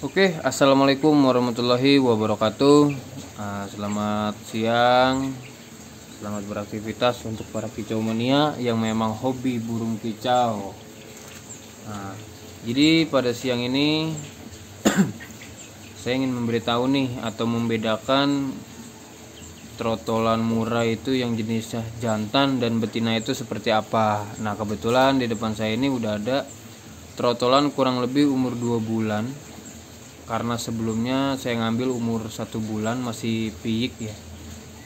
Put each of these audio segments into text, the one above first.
Oke, assalamualaikum warahmatullahi wabarakatuh. Selamat siang, selamat beraktivitas untuk para kicau mania yang memang hobi burung kicau. Jadi pada siang ini saya ingin memberitahu nih atau membedakan trotolan murah itu yang jenisnya jantan dan betina itu seperti apa. Nah, kebetulan di depan saya ini udah ada trotolan kurang lebih umur 2 bulan. Karena sebelumnya saya ngambil umur 1 bulan masih piyik ya,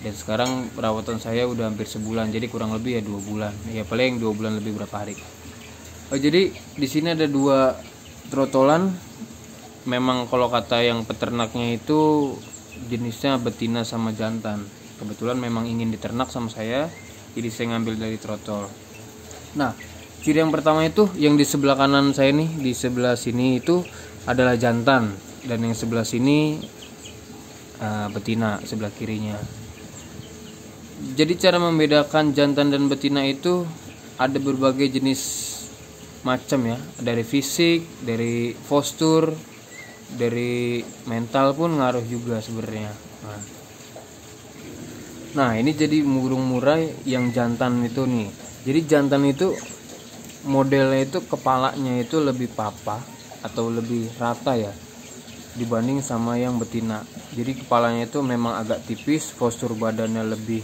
dan sekarang perawatan saya udah hampir sebulan, jadi kurang lebih ya 2 bulan ya, paling 2 bulan lebih berapa hari. Jadi di sini ada 2 trotolan. Memang kalau kata yang peternaknya itu jenisnya betina sama jantan. Kebetulan memang ingin diternak sama saya, jadi saya ngambil dari trotol. Nah, ciri yang pertama itu yang di sebelah kanan saya nih, di sebelah sini itu adalah jantan, dan yang sebelah sini betina sebelah kirinya. Jadi cara membedakan jantan dan betina itu ada berbagai jenis macam ya, dari fisik, dari postur, dari mental pun ngaruh juga sebenarnya. Nah, ini jadi burung murai yang jantan itu nih. Jadi jantan itu modelnya itu kepalanya itu lebih papa atau lebih rata ya dibanding sama yang betina. Jadi kepalanya itu memang agak tipis, postur badannya lebih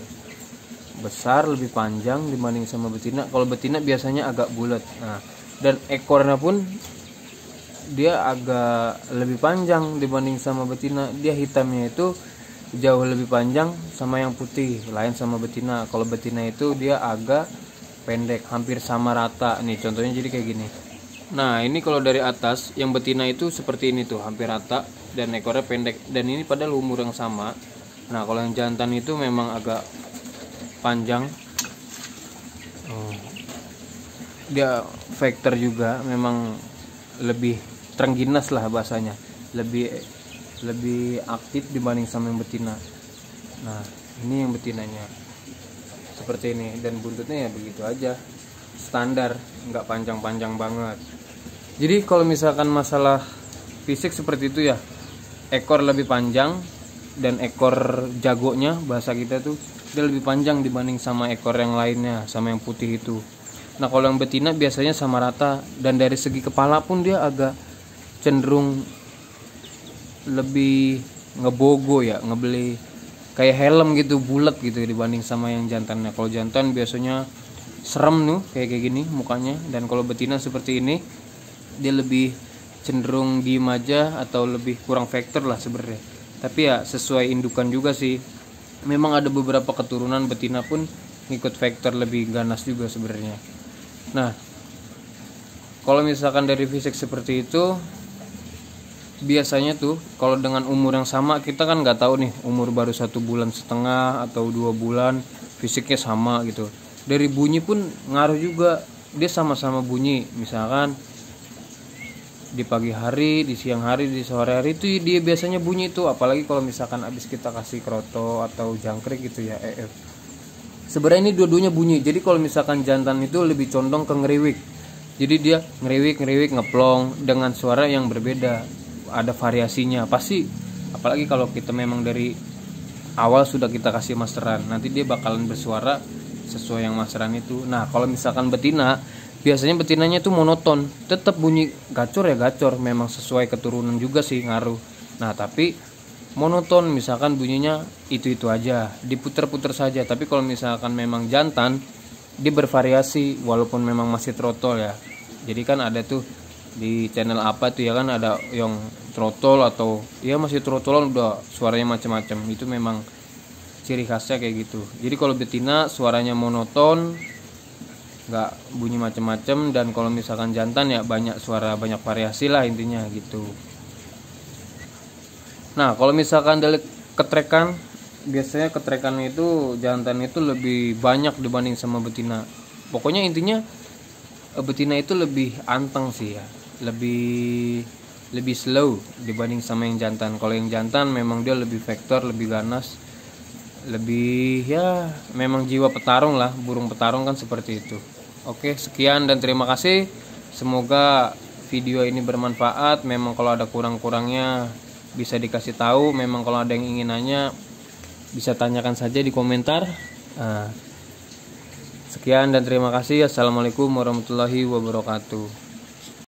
besar, lebih panjang dibanding sama betina. Kalau betina biasanya agak bulat. Nah, dan ekornya pun dia agak lebih panjang dibanding sama betina. Dia hitamnya itu jauh lebih panjang sama yang putih, lain sama betina. Kalau betina itu dia agak pendek, hampir sama rata. Nih contohnya jadi kayak gini. Nah, ini kalau dari atas yang betina itu seperti ini tuh, hampir rata dan ekornya pendek, dan ini padahal umur yang sama. Nah, kalau yang jantan itu memang agak panjang. Dia factor juga, memang lebih terengginas lah bahasanya, lebih aktif dibanding sama yang betina. Nah, ini yang betinanya seperti ini, dan buntutnya ya begitu aja, standar, nggak panjang-panjang banget. Jadi kalau misalkan masalah fisik seperti itu ya, ekor lebih panjang dan ekor jagonya bahasa kita tuh dia lebih panjang dibanding sama ekor yang lainnya, sama yang putih itu. Nah, kalau yang betina biasanya sama rata, dan dari segi kepala pun dia agak cenderung lebih ngebogo ya, ngebeli kayak helm gitu, bulat gitu dibanding sama yang jantannya. Kalau jantan biasanya serem tuh kayak gini mukanya, dan kalau betina seperti ini dia lebih cenderung diem aja atau lebih kurang faktor lah sebenarnya. Tapi ya sesuai indukan juga sih. Memang ada beberapa keturunan betina pun ngikut faktor lebih ganas juga sebenarnya. Nah, kalau misalkan dari fisik seperti itu, biasanya tuh kalau dengan umur yang sama, kita kan nggak tahu nih umur baru 1,5 bulan atau 2 bulan fisiknya sama gitu. Dari bunyi pun ngaruh juga, dia sama-sama bunyi. Misalkan di pagi hari, di siang hari, di sore hari itu dia biasanya bunyi tuh, apalagi kalau misalkan abis kita kasih kroto atau jangkrik gitu ya, sebenarnya ini dua-duanya bunyi. Jadi kalau misalkan jantan itu lebih condong ke ngeriwik, jadi dia ngeriwik ngeplong dengan suara yang berbeda, ada variasinya pasti. Apalagi kalau kita memang dari awal sudah kita kasih masteran, nanti dia bakalan bersuara sesuai yang masteran itu. Nah, kalau misalkan betina, biasanya betinanya itu monoton, tetap bunyi gacor ya gacor, memang sesuai keturunan juga sih ngaruh. Nah, tapi monoton, misalkan bunyinya itu aja, diputer-puter saja. Tapi kalau misalkan memang jantan, dia bervariasi walaupun memang masih trotol ya. Jadi kan ada tuh di channel apa tuh ya, kan ada yang trotol atau ya masih trotolan udah suaranya macam-macam. Itu memang ciri khasnya kayak gitu. Jadi kalau betina suaranya monoton, nggak bunyi macam-macam, dan kalau misalkan jantan ya banyak suara, banyak variasi lah intinya gitu. Nah, kalau misalkan dari ketrekan, biasanya ketrekan itu jantan itu lebih banyak dibanding sama betina. Pokoknya intinya betina itu lebih anteng sih ya, lebih slow dibanding sama yang jantan. Kalau yang jantan memang dia lebih faktor, lebih ganas, lebih ya memang jiwa petarung lah, burung petarung kan seperti itu. Oke, sekian dan terima kasih. Semoga video ini bermanfaat. Memang kalau ada kurang-kurangnya bisa dikasih tahu. Memang kalau ada yang ingin nanya bisa tanyakan saja di komentar. Sekian dan terima kasih. Assalamualaikum warahmatullahi wabarakatuh.